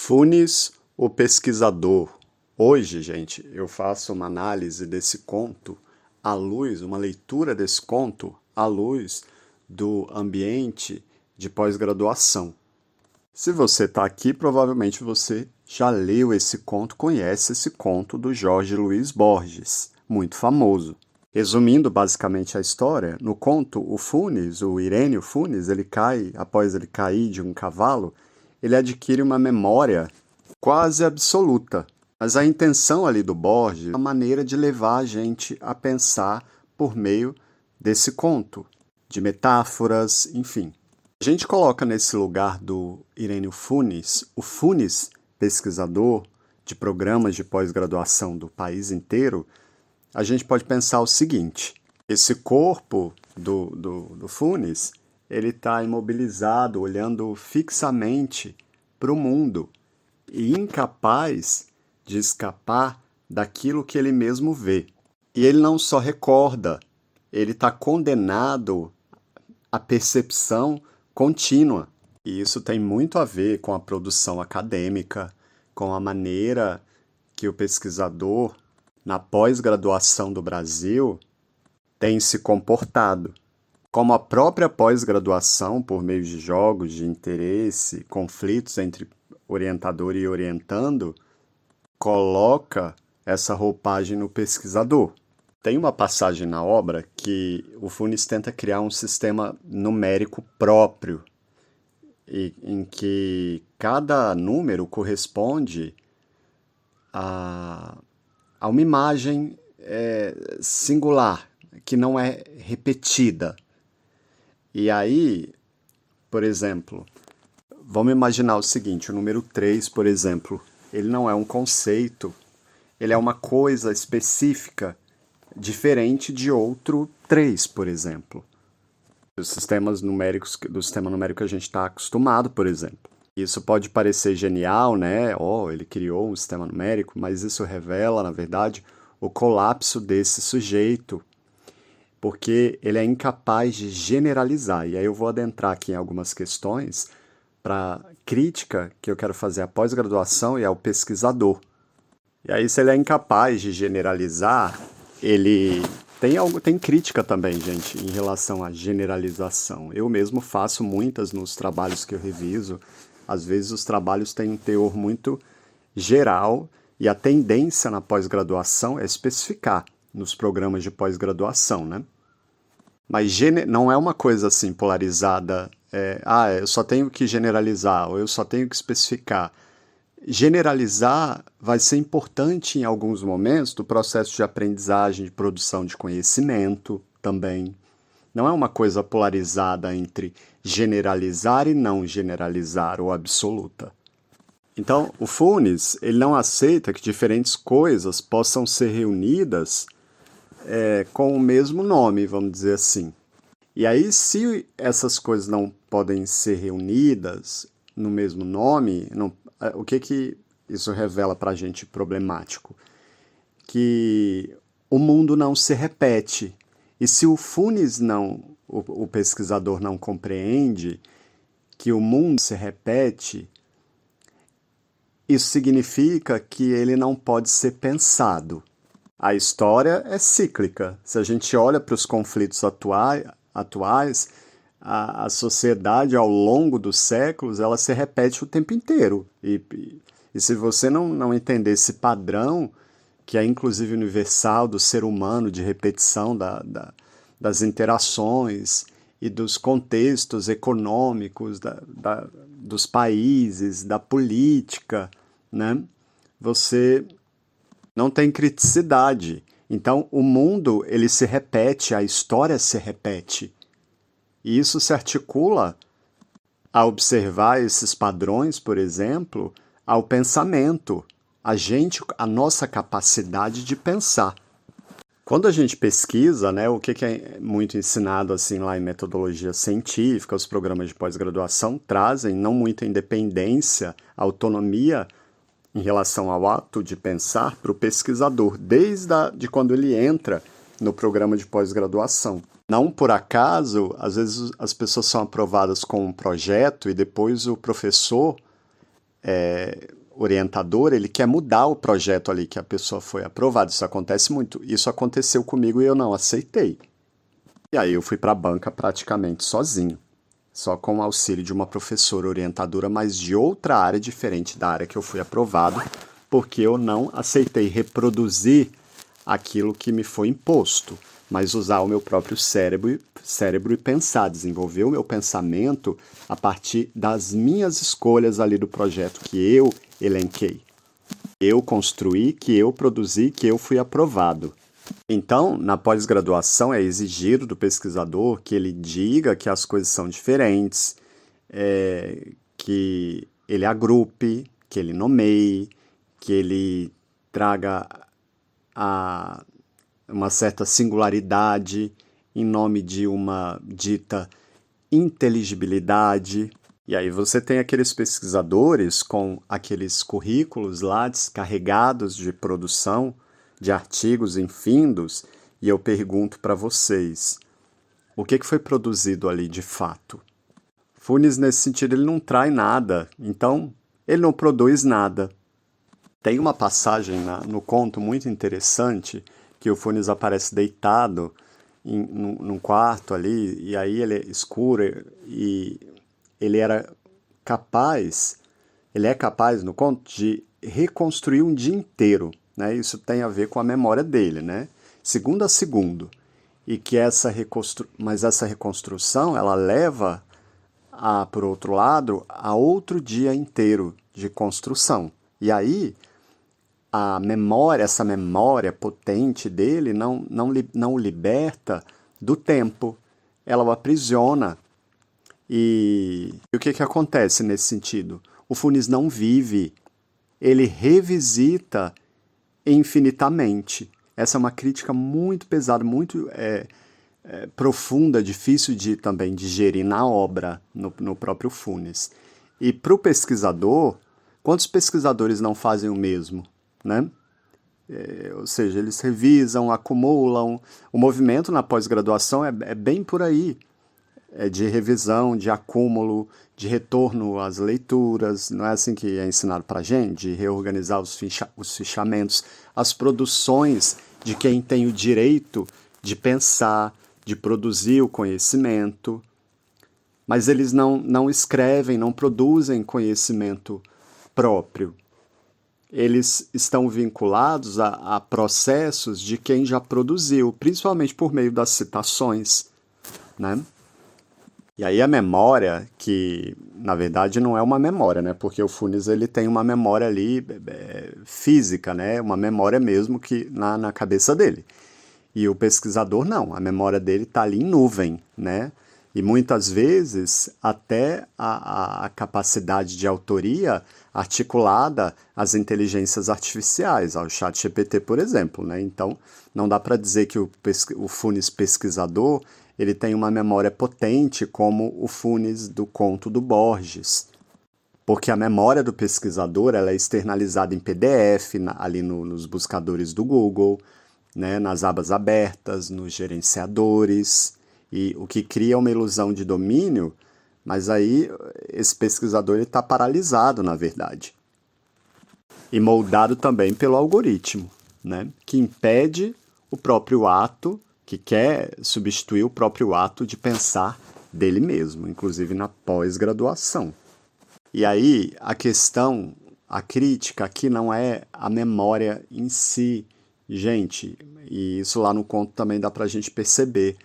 Funes, o pesquisador. Hoje, gente, eu faço uma análise desse conto à luz, uma leitura desse conto à luz do ambiente de pós-graduação. Se você está aqui, provavelmente você já leu esse conto, conhece esse conto do Jorge Luiz Borges, muito famoso. Resumindo basicamente a história, no conto, o Funes, o Irênio Funes, após ele cair de um cavalo, ele adquire uma memória quase absoluta. Mas a intenção ali do Borges é uma maneira de levar a gente a pensar por meio desse conto, de metáforas, enfim. A gente coloca nesse lugar do Irênio Funes, o Funes, pesquisador de programas de pós-graduação do país inteiro, a gente pode pensar o seguinte: esse corpo do Funes, ele está imobilizado, olhando fixamente para o mundo e incapaz de escapar daquilo que ele mesmo vê. E ele não só recorda, ele está condenado à percepção contínua. E isso tem muito a ver com a produção acadêmica, com a maneira que o pesquisador, na pós-graduação do Brasil, tem se comportado. Como a própria pós-graduação, por meio de jogos de interesse, conflitos entre orientador e orientando, coloca essa roupagem no pesquisador. Tem uma passagem na obra que o Funes tenta criar um sistema numérico próprio, em que cada número corresponde a uma imagem singular, que não é repetida. E aí, por exemplo, vamos imaginar o seguinte: o número 3, por exemplo, ele não é um conceito, ele é uma coisa específica, diferente de outro 3, por exemplo. Os sistemas numéricos, do sistema numérico que a gente está acostumado, por exemplo. Isso pode parecer genial, né? Ele criou um sistema numérico, mas isso revela, na verdade, o colapso desse sujeito, porque ele é incapaz de generalizar. E aí eu vou adentrar aqui em algumas questões para crítica que eu quero fazer à pós-graduação e ao pesquisador. E aí, se ele é incapaz de generalizar, ele tem crítica também, gente, em relação à generalização. Eu mesmo faço muitas nos trabalhos que eu reviso. Às vezes os trabalhos têm um teor muito geral e a tendência na pós-graduação é especificar nos programas de pós-graduação, né? Mas não é uma coisa assim polarizada, eu só tenho que generalizar ou eu só tenho que especificar. Generalizar vai ser importante em alguns momentos do processo de aprendizagem, de produção de conhecimento também. Não é uma coisa polarizada entre generalizar e não generalizar ou absoluta. Então, o Funes, ele não aceita que diferentes coisas possam ser reunidas com o mesmo nome, vamos dizer assim. E aí, se essas coisas não podem ser reunidas no mesmo nome, o que isso revela para a gente problemático? Que o mundo não se repete. E se o Funes o pesquisador não compreende que o mundo se repete, isso significa que ele não pode ser pensado. A história é cíclica. Se a gente olha para os conflitos atuais, a sociedade, ao longo dos séculos, ela se repete o tempo inteiro. E se você não entender esse padrão, que é inclusive universal do ser humano, de repetição das interações e dos contextos econômicos, dos países, da política, né? Você não tem criticidade. Então, o mundo, ele se repete, a história se repete. E isso se articula a observar esses padrões, por exemplo, ao pensamento, a nossa capacidade de pensar. Quando a gente pesquisa, né, o que é muito ensinado assim lá em metodologia científica, os programas de pós-graduação trazem não muita independência, autonomia em relação ao ato de pensar para o pesquisador, desde quando ele entra no programa de pós-graduação. Não por acaso, às vezes as pessoas são aprovadas com um projeto e depois o professor orientador, ele quer mudar o projeto ali que a pessoa foi aprovada. Isso acontece muito. Isso aconteceu comigo e eu não aceitei. E aí eu fui para a banca praticamente sozinho, só com o auxílio de uma professora orientadora, mas de outra área diferente da área que eu fui aprovado, porque eu não aceitei reproduzir aquilo que me foi imposto, mas usar o meu próprio cérebro e pensar, desenvolver o meu pensamento a partir das minhas escolhas ali do projeto que eu elenquei, que eu construí, que eu produzi, que eu fui aprovado. Então, na pós-graduação é exigido do pesquisador que ele diga que as coisas são diferentes, que ele agrupe, que ele nomeie, que ele traga uma certa singularidade em nome de uma dita inteligibilidade. E aí você tem aqueles pesquisadores com aqueles currículos lá descarregados de produção de artigos infindos, e eu pergunto para vocês, o que foi produzido ali de fato? Funes, nesse sentido, ele não trai nada, então ele não produz nada. Tem uma passagem no conto muito interessante, que o Funes aparece deitado num quarto ali, e aí ele é escuro, e ele é capaz no conto de reconstruir um dia inteiro, né? Isso tem a ver com a memória dele, né? Segundo a segundo. E que mas essa reconstrução, ela leva, por outro lado, a outro dia inteiro de construção. E aí, essa memória potente dele não o liberta do tempo. Ela o aprisiona. E o que acontece nesse sentido? O Funes não vive, ele revisita infinitamente. Essa é uma crítica muito pesada, muito profunda, difícil de também digerir na obra, no próprio Funes. E para o pesquisador, quantos pesquisadores não fazem o mesmo, né? Ou seja, eles revisam, acumulam. O movimento na pós-graduação é bem por aí. É de revisão, de acúmulo, de retorno às leituras, não é assim que é ensinado para a gente? De reorganizar os fichamentos, as produções de quem tem o direito de pensar, de produzir o conhecimento, mas eles não escrevem, não produzem conhecimento próprio. Eles estão vinculados a processos de quem já produziu, principalmente por meio das citações, né? E aí a memória, que na verdade não é uma memória, né? Porque o Funes ele tem uma memória ali física, né? Uma memória mesmo que na cabeça dele. E o pesquisador não, a memória dele está ali em nuvem, né? E muitas vezes até a capacidade de autoria articulada às inteligências artificiais, ao ChatGPT, por exemplo, né? Então não dá para dizer que o Funes pesquisador ele tem uma memória potente como o Funes do conto do Borges, porque a memória do pesquisador ela é externalizada em PDF, ali nos buscadores do Google, né, nas abas abertas, nos gerenciadores, e o que cria uma ilusão de domínio, mas aí esse pesquisador está paralisado, na verdade. E moldado também pelo algoritmo, né, que impede o próprio ato, que quer substituir o próprio ato de pensar dele mesmo, inclusive na pós-graduação. E aí a questão, a crítica aqui não é a memória em si, gente, e isso lá no conto também dá para a gente perceber,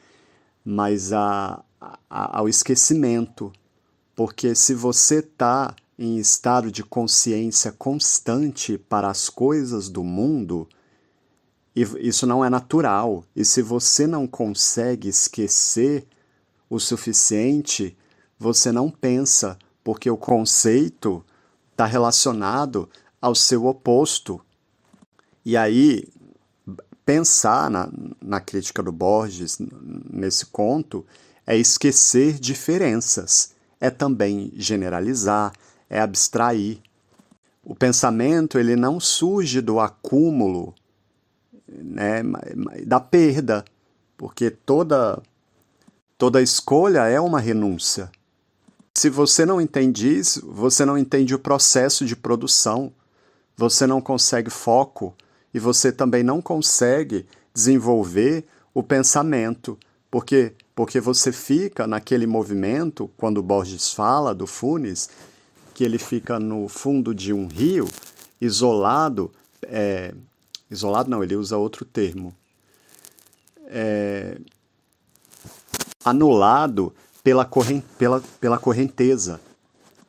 mas ao esquecimento, porque se você está em estado de consciência constante para as coisas do mundo, isso não é natural. E se você não consegue esquecer o suficiente, você não pensa, porque o conceito está relacionado ao seu oposto. E aí, pensar na crítica do Borges, nesse conto, é esquecer diferenças. É também generalizar, é abstrair. O pensamento ele não surge do acúmulo, né, da perda, porque toda escolha é uma renúncia. Se você não entende isso, você não entende o processo de produção, você não consegue foco e você também não consegue desenvolver o pensamento, porque você fica naquele movimento, quando Borges fala do Funes, que ele fica no fundo de um rio, isolado, isolado não, ele usa outro termo, anulado pela correnteza.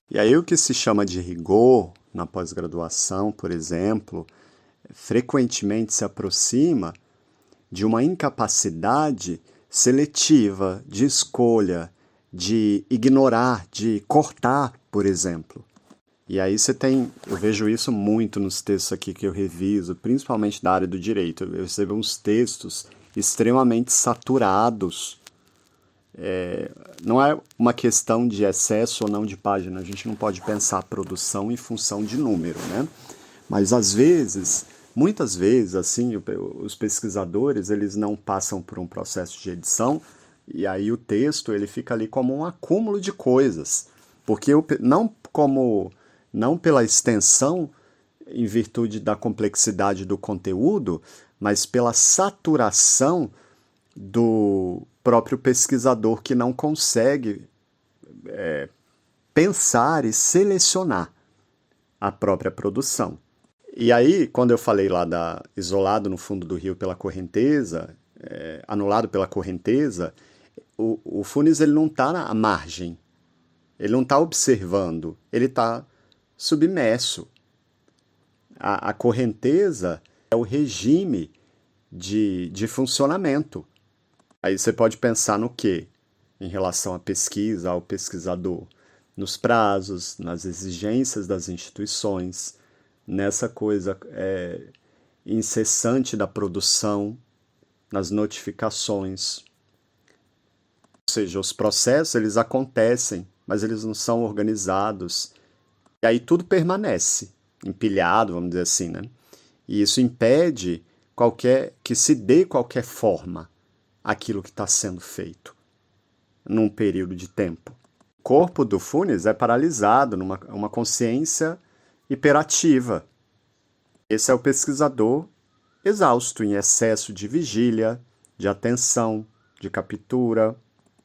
E aí o que se chama de rigor na pós-graduação, por exemplo, frequentemente se aproxima de uma incapacidade seletiva, de escolha, de ignorar, de cortar, por exemplo. E aí eu vejo isso muito nos textos aqui que eu reviso, principalmente da área do direito. Eu recebo uns textos extremamente saturados. Não é uma questão de excesso ou não de página, a gente não pode pensar a produção em função de número, né? Mas às vezes, muitas vezes, assim, os pesquisadores, eles não passam por um processo de edição e aí o texto, ele fica ali como um acúmulo de coisas, porque não pela extensão em virtude da complexidade do conteúdo, mas pela saturação do próprio pesquisador que não consegue pensar e selecionar a própria produção. E aí, quando eu falei lá da isolado no fundo do rio pela correnteza, anulado pela correnteza, o Funes ele não está à margem, ele não está observando, ele está submerso. A correnteza é o regime de funcionamento. Aí você pode pensar no quê? Em relação à pesquisa, ao pesquisador, nos prazos, nas exigências das instituições, nessa coisa incessante da produção, nas notificações. Ou seja, os processos eles acontecem, mas eles não são organizados. E aí tudo permanece empilhado, vamos dizer assim, né? E isso impede que se dê qualquer forma aquilo que está sendo feito num período de tempo. O corpo do Funes é paralisado numa uma consciência hiperativa. Esse é o pesquisador exausto, em excesso de vigília, de atenção, de captura.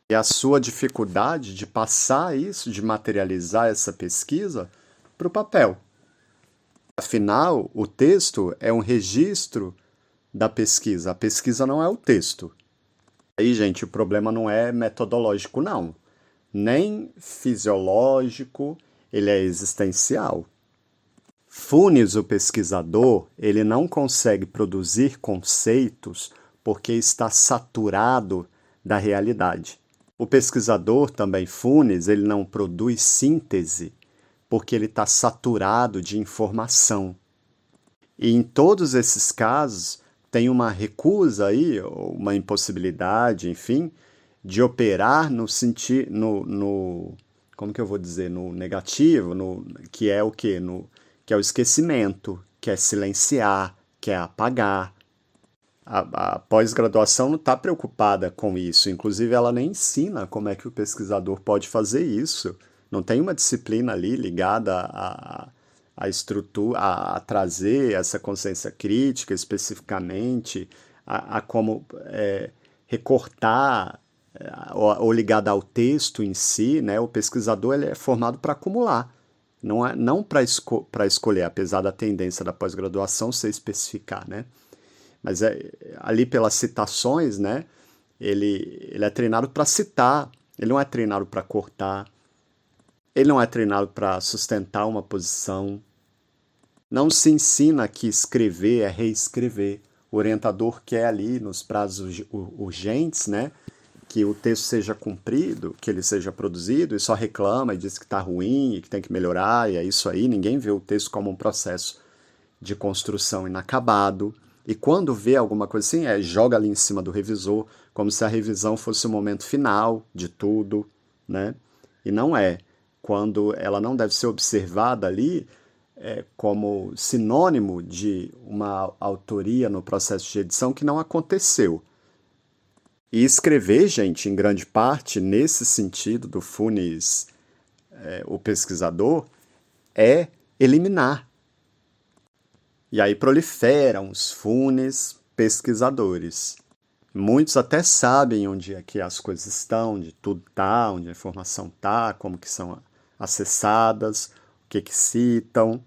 E a sua dificuldade de passar isso, de materializar essa pesquisa para o papel. Afinal, o texto é um registro da pesquisa. A pesquisa não é o texto. Aí, gente, o problema não é metodológico, não. Nem fisiológico, ele é existencial. Funes, o pesquisador, ele não consegue produzir conceitos porque está saturado da realidade. O pesquisador também, Funes, ele não produz síntese porque ele está saturado de informação. E em todos esses casos, tem uma recusa aí, ou uma impossibilidade, enfim, de operar como que eu vou dizer, no negativo, que é o quê? Que é o esquecimento, que é silenciar, que é apagar. A pós-graduação não está preocupada com isso, inclusive ela nem ensina como é que o pesquisador pode fazer isso. Não tem uma disciplina ali ligada a estrutura, a trazer essa consciência crítica especificamente, a como recortar, ou ligada ao texto em si, né? O pesquisador ele é formado para acumular, não para escolher, apesar da tendência da pós-graduação ser especificar, né? Mas ali pelas citações, né? Ele é treinado para citar, ele não é treinado para cortar, ele não é treinado para sustentar uma posição. Não se ensina que escrever é reescrever. O orientador quer ali, nos prazos urgentes, né, que o texto seja cumprido, que ele seja produzido, e só reclama e diz que está ruim e que tem que melhorar, e é isso aí. Ninguém vê o texto como um processo de construção inacabado. E quando vê alguma coisa assim, joga ali em cima do revisor, como se a revisão fosse o momento final de tudo, né? E não é. Quando ela não deve ser observada ali como sinônimo de uma autoria no processo de edição que não aconteceu. E escrever, gente, em grande parte, nesse sentido do Funes o pesquisador é eliminar. E aí proliferam os Funes pesquisadores. Muitos até sabem onde é que as coisas estão, onde tudo está, onde a informação está, como que são acessadas, o que que citam.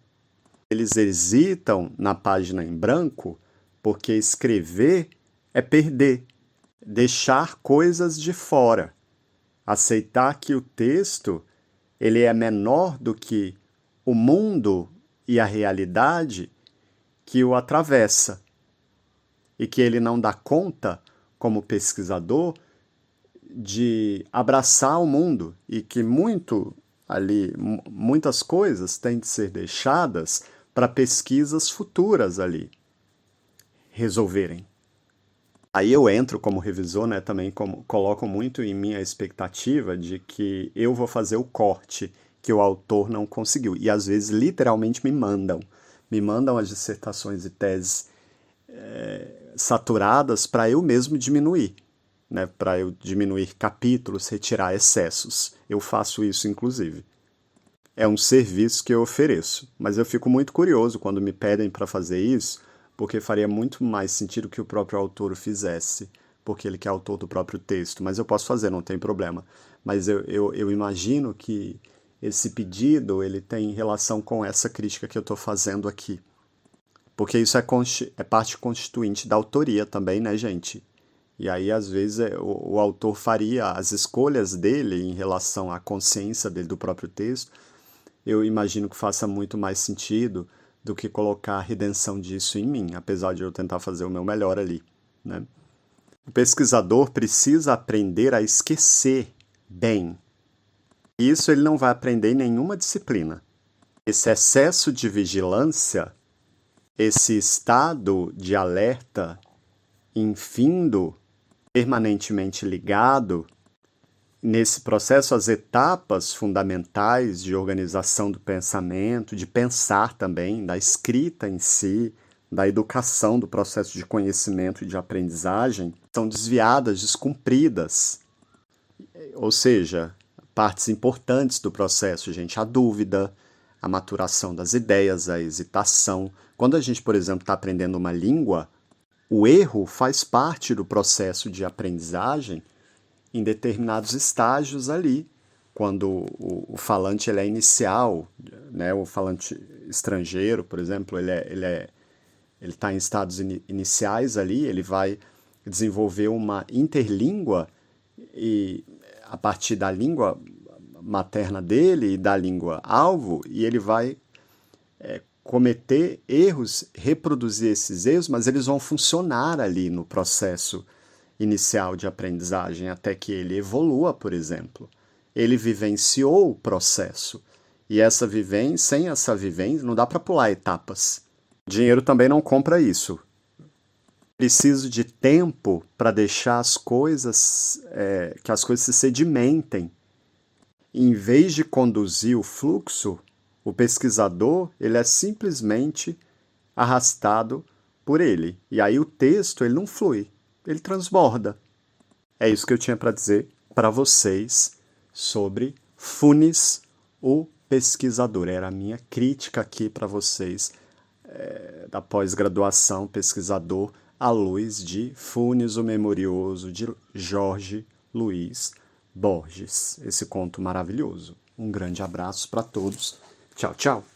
Eles hesitam na página em branco porque escrever é perder, deixar coisas de fora, aceitar que o texto ele é menor do que o mundo e a realidade que o atravessa e que ele não dá conta, como pesquisador, de abraçar o mundo e que muitas coisas têm de ser deixadas para pesquisas futuras ali resolverem. Aí eu entro como revisor, né, também coloco muito em minha expectativa de que eu vou fazer o corte que o autor não conseguiu. E às vezes literalmente me mandam as dissertações e teses saturadas para eu mesmo diminuir, né, para eu diminuir capítulos, retirar excessos. Eu faço isso, inclusive. É um serviço que eu ofereço, mas eu fico muito curioso quando me pedem para fazer isso, porque faria muito mais sentido que o próprio autor o fizesse, porque ele que é autor do próprio texto. Mas eu posso fazer, não tem problema. Mas eu imagino que esse pedido ele tem relação com essa crítica que eu estou fazendo aqui. Porque isso é parte constituinte da autoria também, né, gente? E aí, às vezes, o autor faria as escolhas dele em relação à consciência dele do próprio texto. Eu imagino que faça muito mais sentido do que colocar a redenção disso em mim, apesar de eu tentar fazer o meu melhor ali, né? O pesquisador precisa aprender a esquecer bem. Isso ele não vai aprender em nenhuma disciplina. Esse excesso de vigilância, esse estado de alerta infindo, permanentemente ligado, nesse processo, as etapas fundamentais de organização do pensamento, de pensar também, da escrita em si, da educação do processo de conhecimento e de aprendizagem, são desviadas, descumpridas. Ou seja, partes importantes do processo, gente, a dúvida, a maturação das ideias, a hesitação. Quando a gente, por exemplo, está aprendendo uma língua, o erro faz parte do processo de aprendizagem em determinados estágios ali, quando o falante ele é inicial, né? O falante estrangeiro, por exemplo, ele está em estados iniciais ali, ele vai desenvolver uma interlíngua e a partir da língua materna dele e da língua alvo, e ele vai cometer erros, reproduzir esses erros, mas eles vão funcionar ali no processo inicial de aprendizagem até que ele evolua, por exemplo. Ele vivenciou o processo. E sem essa vivência, não dá para pular etapas. O dinheiro também não compra isso. Preciso de tempo para deixar que as coisas se sedimentem. Em vez de conduzir o fluxo, o pesquisador ele é simplesmente arrastado por ele. E aí o texto ele não flui. Ele transborda. É isso que eu tinha para dizer para vocês sobre Funes, o pesquisador. Era a minha crítica aqui para vocês da pós-graduação pesquisador à luz de Funes, o Memorioso, de Jorge Luiz Borges. Esse conto maravilhoso. Um grande abraço para todos. Tchau, tchau.